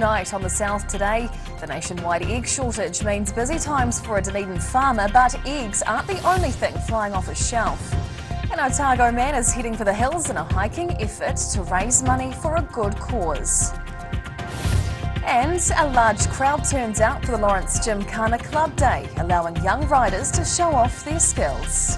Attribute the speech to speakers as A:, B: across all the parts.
A: tonight on the South Today. The nationwide egg shortage means busy times for a Dunedin farmer, but eggs aren't the only thing flying off his shelf. An Otago man is heading for the hills in a hiking effort to raise money for a good cause. And a large crowd turns out for the Lawrence Gymkhana Club Day, allowing young riders to show off their skills.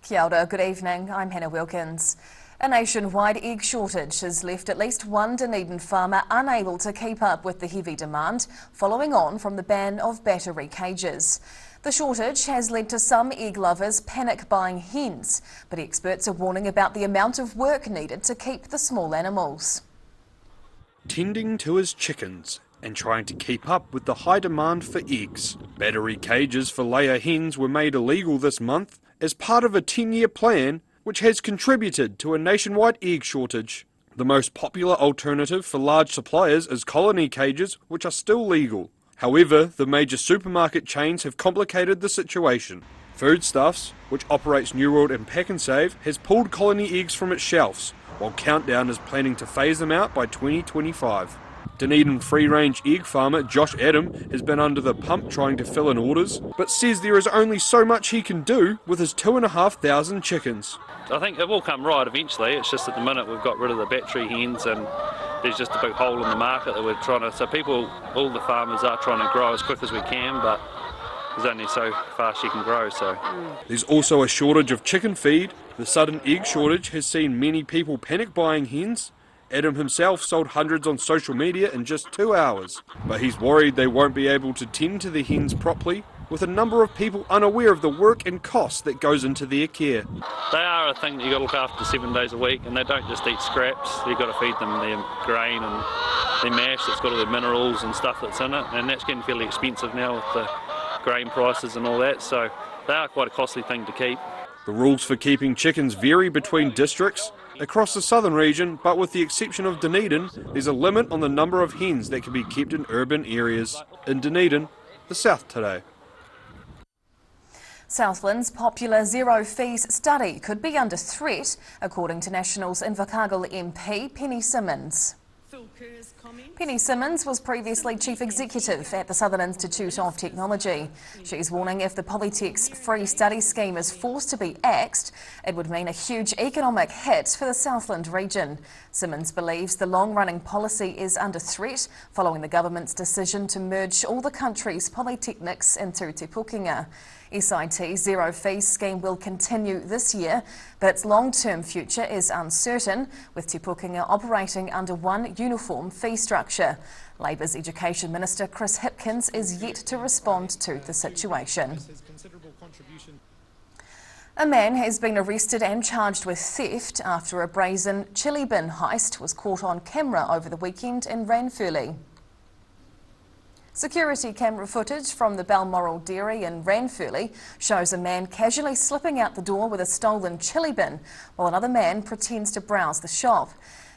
A: Kia ora, good evening, I'm Hannah Wilkins. A nationwide egg shortage has left at least one Dunedin farmer unable to keep up with the heavy demand, following on from the ban of battery cages. The shortage has led to some egg lovers panic buying hens, but experts are warning about the amount of work needed to keep the small animals.
B: Tending to his chickens and trying to keep up with the high demand for eggs. Battery cages for layer hens were made illegal this month as part of a 10-year plan which has contributed to a nationwide egg shortage. The most popular alternative for large suppliers is colony cages, which are still legal. However, the major supermarket chains have complicated the situation. Foodstuffs, which operates New World and Pack and Save, has pulled colony eggs from its shelves, while Countdown is planning to phase them out by 2025. Dunedin free-range egg farmer Josh Adam has been under the pump trying to fill in orders, but says there is only so much he can do with his 2,500 chickens.
C: I think it will come right eventually. It's just at the minute we've got rid of the battery hens and there's just a big hole in the market that we're trying to, so all the farmers are trying to grow as quick as we can, but there's only so fast you can grow. There's
B: also a shortage of chicken feed. The sudden egg shortage has seen many people panic buying hens. Adam himself sold hundreds on social media in just 2 hours, but he's worried they won't be able to tend to the hens properly, with a number of people unaware of the work and cost that goes into their care.
C: They are a thing that you've got to look after 7 days a week, and they don't just eat scraps. You've got to feed them their grain and their mash that's got all the minerals and stuff that's in it, and that's getting fairly expensive now with the grain prices and all that, so they are quite a costly thing to keep.
B: The rules for keeping chickens vary between districts across the southern region, but with the exception of Dunedin, there's a limit on the number of hens that can be kept in urban areas. In Dunedin, the South Today.
A: Southland's popular zero fees study could be under threat, according to Nationals Invercargill MP Penny Simmons. Penny Simmons was previously Chief Executive at the Southern Institute of Technology. She's warning if the Polytech's free study scheme is forced to be axed, it would mean a huge economic hit for the Southland region. Simmons believes the long-running policy is under threat following the government's decision to merge all the country's polytechnics into Te Pukenga. SIT's zero fees scheme will continue this year, but its long-term future is uncertain, with Te Pukenga operating under one uniform fee structure. Labour's Education Minister Chris Hipkins is yet to respond to the situation. A man has been arrested and charged with theft after a brazen chili bin heist was caught on camera over the weekend in Ranfurly. Security camera footage from the Balmoral Dairy in Ranfurly shows a man casually slipping out the door with a stolen chili bin, while another man pretends to browse the shop.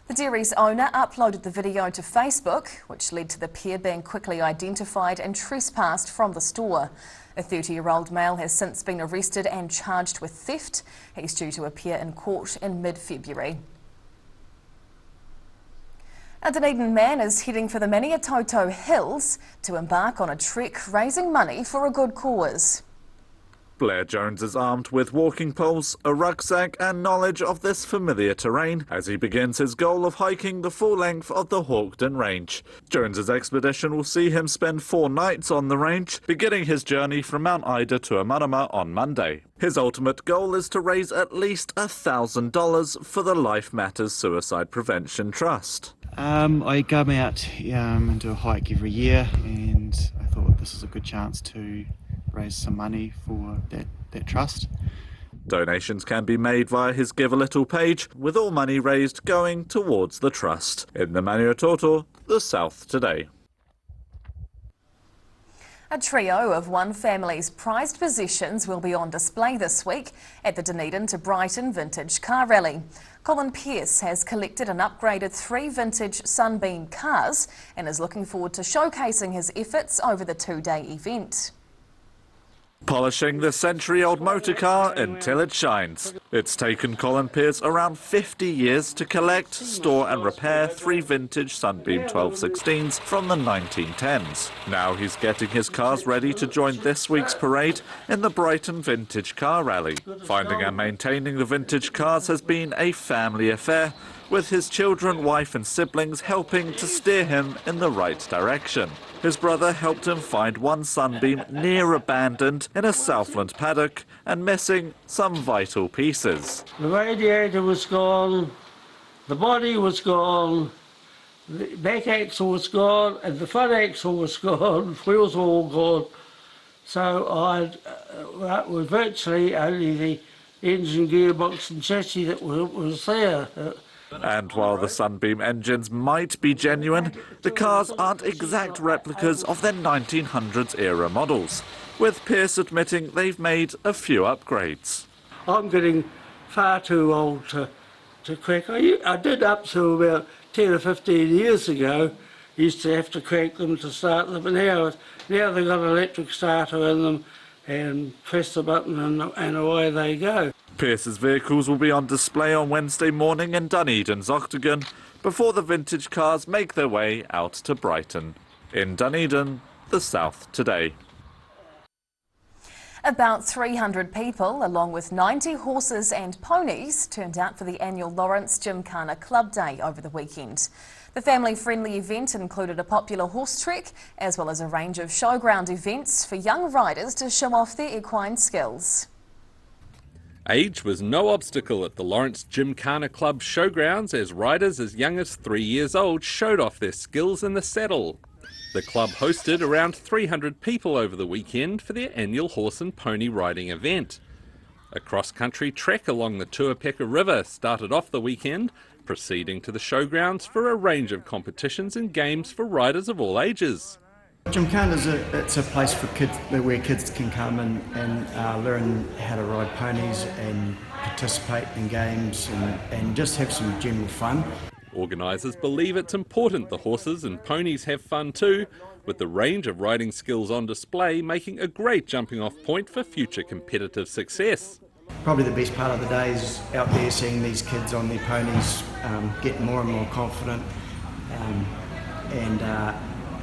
A: The dairy's owner uploaded the video to Facebook, which led to the pair being quickly identified and trespassed from the store. A 30-year-old male has since been arrested and charged with theft. He's due to appear in court in mid-February. A Dunedin man is heading for the Maniototo hills to embark on a trek raising money for a good cause.
D: Blair Jones is armed with walking poles, a rucksack and knowledge of this familiar terrain as he begins his goal of hiking the full length of the Hawkden Range. Jones's expedition will see him spend 4 nights on the range, beginning his journey from Mount Ida to Amarama on Monday. His ultimate goal is to raise at least $1,000 for the Life Matters Suicide Prevention Trust.
E: I come out and do a hike every year, and I thought this is a good chance to raise some money for that trust.
D: Donations can be made via his Give a Little page, with all money raised going towards the trust. In the Maniototo, the South Today.
A: A trio of one family's prized possessions will be on display this week at the Dunedin to Brighton Vintage Car Rally. Colin Pearce has collected and upgraded 3 vintage Sunbeam cars and is looking forward to showcasing his efforts over the 2-day event.
D: polishing the century-old motor car until it shines. It's taken Colin Pearce around 50 years to collect, store and repair 3 vintage Sunbeam 1216s from the 1910s. Now he's getting his cars ready to join this week's parade in the Brighton Vintage Car Rally. Finding and maintaining the vintage cars has been a family affair, with his children, wife and siblings helping to steer him in the right direction. His brother helped him find one Sunbeam near abandoned in a Southland paddock and missing some vital pieces.
F: The radiator was gone, the body was gone, the back axle was gone and the front axle was gone, wheels were all gone. So it was virtually only the engine, gearbox and chassis that was there.
D: And while the Sunbeam engines might be genuine, the cars aren't exact replicas of their 1900s era models, with Pearce admitting they've made a few upgrades.
F: I'm getting far too old to crack. I did up to about 10 or 15 years ago. Used to have to crack them to start them, but now they've got an electric starter in them and press the button and away they go.
D: Pearce's vehicles will be on display on Wednesday morning in Dunedin's Octagon before the vintage cars make their way out to Brighton. In Dunedin, the South Today.
A: About 300 people, along with 90 horses and ponies, turned out for the annual Lawrence Gymkhana Club Day over the weekend. The family-friendly event included a popular horse trek, as well as a range of showground events for young riders to show off their equine skills.
G: Age was no obstacle at the Lawrence Gymkhana Club showgrounds as riders as young as 3 years old showed off their skills in the saddle. The club hosted around 300 people over the weekend for their annual horse and pony riding event. A cross-country trek along the Tuapeka River started off the weekend, proceeding to the showgrounds for a range of competitions and games for riders of all ages.
E: Gymkhana it's a place for kids where kids can come and learn how to ride ponies and participate in games and just have some general fun.
G: Organisers believe it's important the horses and ponies have fun too, with the range of riding skills on display making a great jumping off point for future competitive success.
E: Probably the best part of the day is out there seeing these kids on their ponies get more and more confident and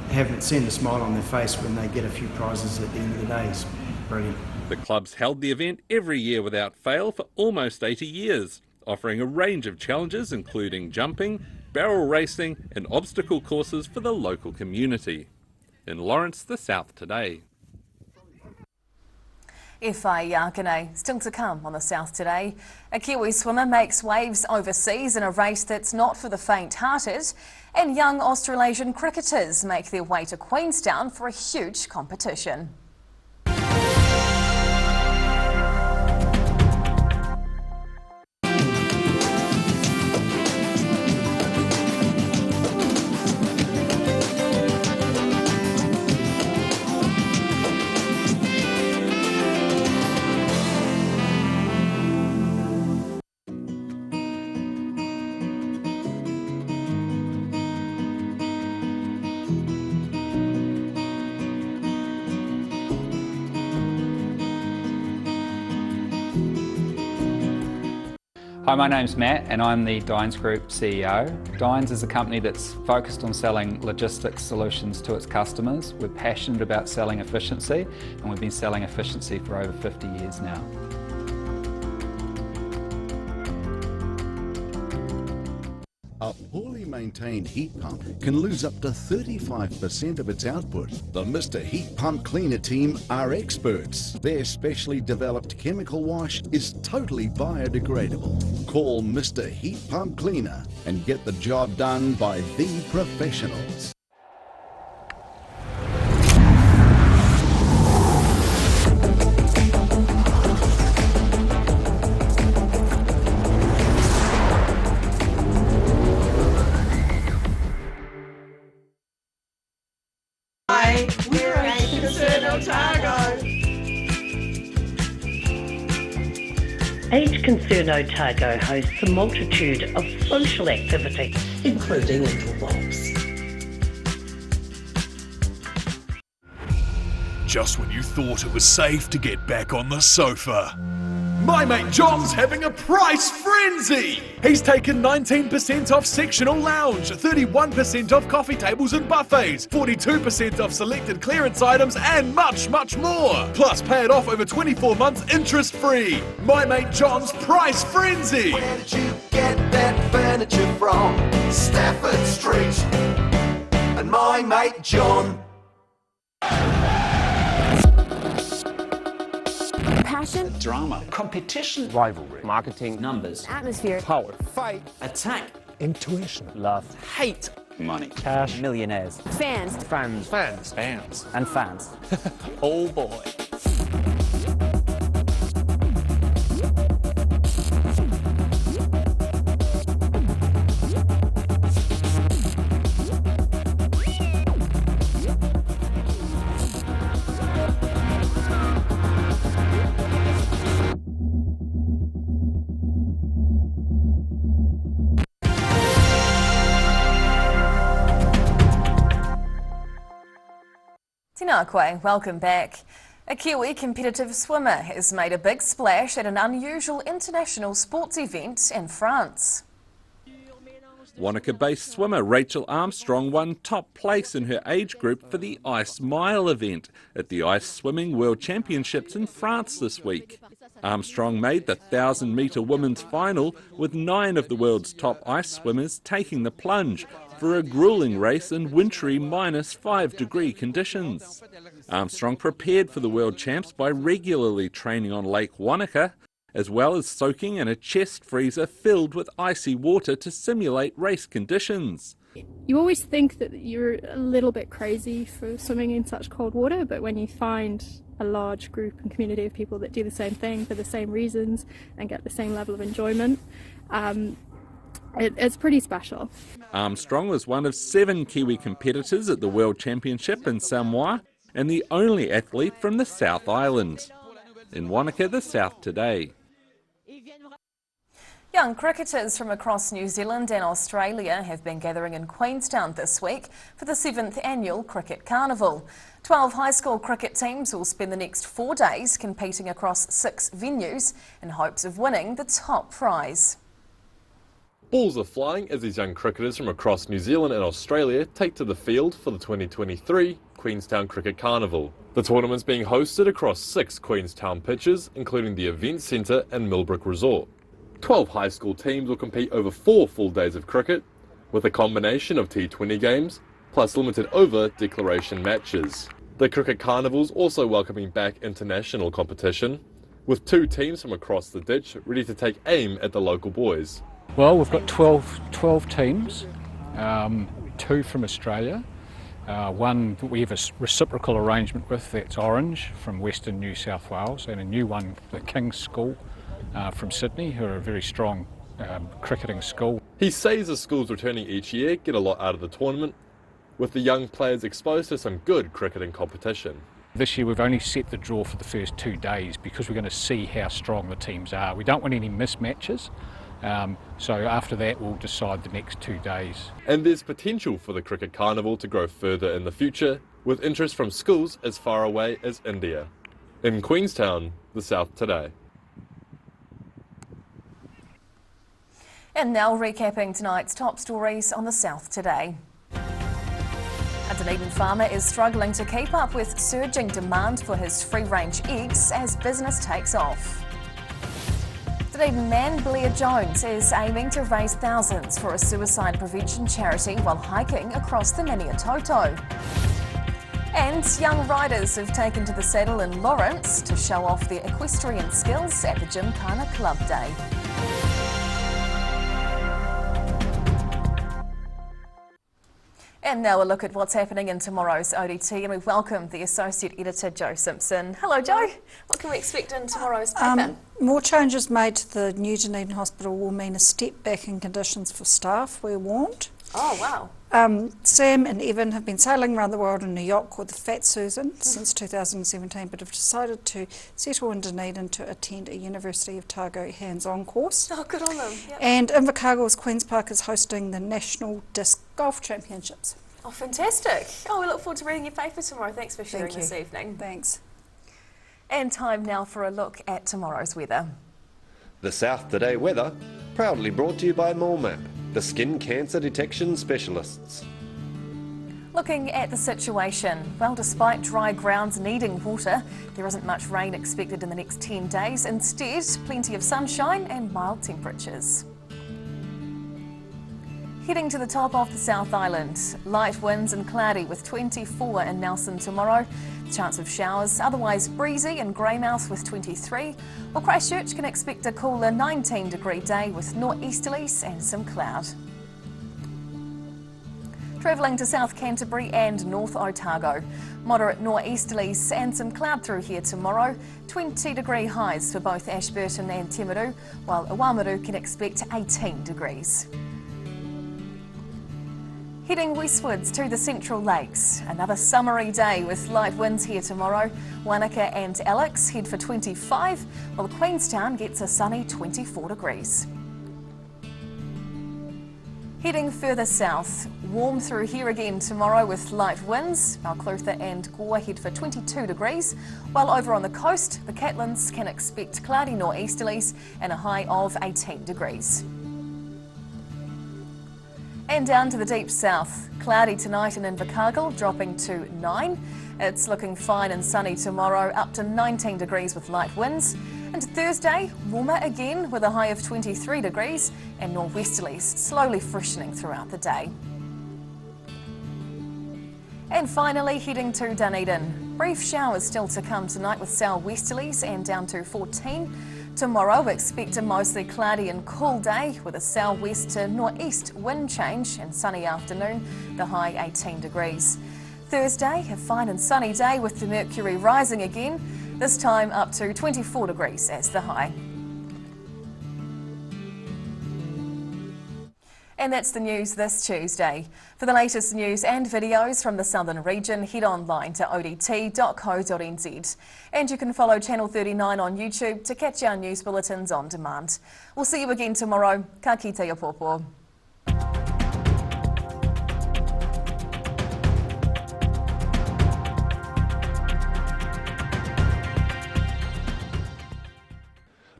E: haven't seen the smile on their face when they get a few prizes at the end of the day. It's brilliant.
G: The club's held the event every year without fail for almost 80 years, offering a range of challenges including jumping, barrel racing and obstacle courses for the local community. In Lawrence, the South Today.
A: Yakane, still to come on the South Today. A Kiwi swimmer makes waves overseas in a race that's not for the faint-hearted, and young Australasian cricketers make their way to Queenstown for a huge competition.
H: Hi, my name's Matt and I'm the Dines Group CEO. Dines is a company that's focused on selling logistics solutions to its customers. We're passionate about selling efficiency and we've been selling efficiency for over 50 years now.
I: A poorly maintained heat pump can lose up to 35% of its output. The Mr. Heat Pump Cleaner team are experts. Their specially developed chemical wash is totally biodegradable. Call Mr. Heat Pump Cleaner and get the job done by the professionals.
J: We're Age Concern Otago.
K: Age Concern Otago hosts a multitude of social activities,
J: Including little walks.
L: just when you thought it was safe to get back on the sofa. My mate John's having a price frenzy! He's taken 19% off sectional lounge, 31% off coffee tables and buffets, 42% off selected clearance items and much, much more! Plus pay it off over 24 months interest free! My mate John's price frenzy!
M: Where did you get that furniture from? Stafford Street and my mate John.
N: Passion,
O: drama,
N: competition,
O: rivalry, marketing,
N: numbers, atmosphere,
O: power, fight,
N: attack,
O: intuition,
N: love,
O: hate, money,
N: cash, millionaires, fans, and fans.
O: Oh boy.
A: Tēnā koe, welcome back. A Kiwi competitive swimmer has made a big splash at an unusual international sports event in France.
G: Wanaka-based swimmer Rachel Armstrong won top place in her age group for the Ice Mile event at the Ice Swimming World Championships in France this week. Armstrong made the 1,000-metre women's final with 9 of the world's top ice swimmers taking the plunge for a gruelling race in wintry -5-degree conditions. Armstrong prepared for the World Champs by regularly training on Lake Wanaka, as well as soaking in a chest freezer filled with icy water to simulate race conditions.
P: You always think that you're a little bit crazy for swimming in such cold water, but when you find a large group and community of people that do the same thing for the same reasons and get the same level of enjoyment, it's pretty special.
G: Armstrong was one of 7 Kiwi competitors at the World Championship in Samoa and the only athlete from the South Island. In Wanaka, the South Today.
A: Young cricketers from across New Zealand and Australia have been gathering in Queenstown this week for the 7th annual Cricket Carnival. 12 high school cricket teams will spend the next 4 days competing across 6 venues in hopes of winning the top prize.
Q: Balls are flying as these young cricketers from across New Zealand and Australia take to the field for the 2023 Queenstown Cricket Carnival. The tournament's being hosted across 6 Queenstown pitches, including the Event Centre and Millbrook Resort. 12 high school teams will compete over 4 full days of cricket, with a combination of T20 games, plus limited over declaration matches. The Cricket Carnival's also welcoming back international competition, with 2 teams from across the ditch ready to take aim at the local boys.
R: Well, we've got 12 teams, 2 from Australia, one that we have a reciprocal arrangement with, that's Orange from Western New South Wales, and a new one, the King's School from Sydney, who are a very strong cricketing school.
Q: He says the schools returning each year get a lot out of the tournament, with the young players exposed to some good cricketing competition.
R: This year we've only set the draw for the first 2 days because we're going to see how strong the teams are. We don't want any mismatches. So after that we'll decide the next 2 days.
Q: And there's potential for the Cricket Carnival to grow further in the future, with interest from schools as far away as India. In Queenstown, the South Today.
A: And now recapping tonight's top stories on the South Today. A Dunedin farmer is struggling to keep up with surging demand for his free-range eggs as business takes off. Dunedin man Blair Jones is aiming to raise thousands for a suicide prevention charity while hiking across the Maniototo. And young riders have taken to the saddle in Lawrence to show off their equestrian skills at the Gymkhana Club Day. And now a look at what's happening in tomorrow's ODT, and we welcome the Associate Editor Joe Simpson. Hello Joe, what can we expect in tomorrow's paper?
S: More changes made to the new Dunedin Hospital will mean a step back in conditions for staff, we're warned.
A: Oh wow.
S: Sam and Evan have been sailing around the world in a yacht called the Fat Susan since 2017, but have decided to settle in Dunedin to attend a University of Otago hands-on course.
A: Oh, good on them. Yep.
S: And Invercargill's Queen's Park is hosting the National Disc Golf Championships.
T: Oh, fantastic. Oh, we look forward to reading your paper tomorrow. Thanks for sharing this evening.
S: Thanks.
A: And time now for a look at tomorrow's weather.
U: The South Today weather, proudly brought to you by MoleMap, the skin cancer detection specialists.
A: Looking at the situation, well, despite dry grounds needing water, there isn't much rain expected in the next 10 days. Instead, plenty of sunshine and mild temperatures. Heading to the top of the South Island, light winds and cloudy with 24 in Nelson tomorrow. Chance of showers, otherwise breezy in Greymouth with 23, while Christchurch can expect a cooler 19-degree day with northeasterlies and some cloud. Travelling to South Canterbury and North Otago, moderate northeasterlies and some cloud through here tomorrow, 20-degree highs for both Ashburton and Timaru, while Oamaru can expect 18 degrees. Heading westwards to the Central Lakes, another summery day with light winds here tomorrow. Wanaka and Alex head for 25, while Queenstown gets a sunny 24 degrees. Heading further south, warm through here again tomorrow with light winds. Balclutha and Gore head for 22 degrees, while over on the coast, the Catlins can expect cloudy northeasterlies and a high of 18 degrees. And down to the deep south, cloudy tonight in Invercargill, dropping to 9. It's looking fine and sunny tomorrow, up to 19 degrees with light winds. And Thursday, warmer again with a high of 23 degrees and northwesterlies slowly freshening throughout the day. And finally, heading to Dunedin. Brief showers still to come tonight with southwesterlies and down to 14. Tomorrow, we expect a mostly cloudy and cool day with a southwest to northeast wind change and sunny afternoon, the high 18 degrees. Thursday, a fine and sunny day with the mercury rising again, this time up to 24 degrees as the high. And that's the news this Tuesday. For the latest news and videos from the Southern region, head online to odt.co.nz. And you can follow Channel 39 on YouTube to catch our news bulletins on demand. We'll see you again tomorrow. Ka kite ya pōpō.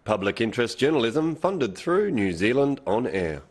U: Public interest journalism funded through New Zealand On Air.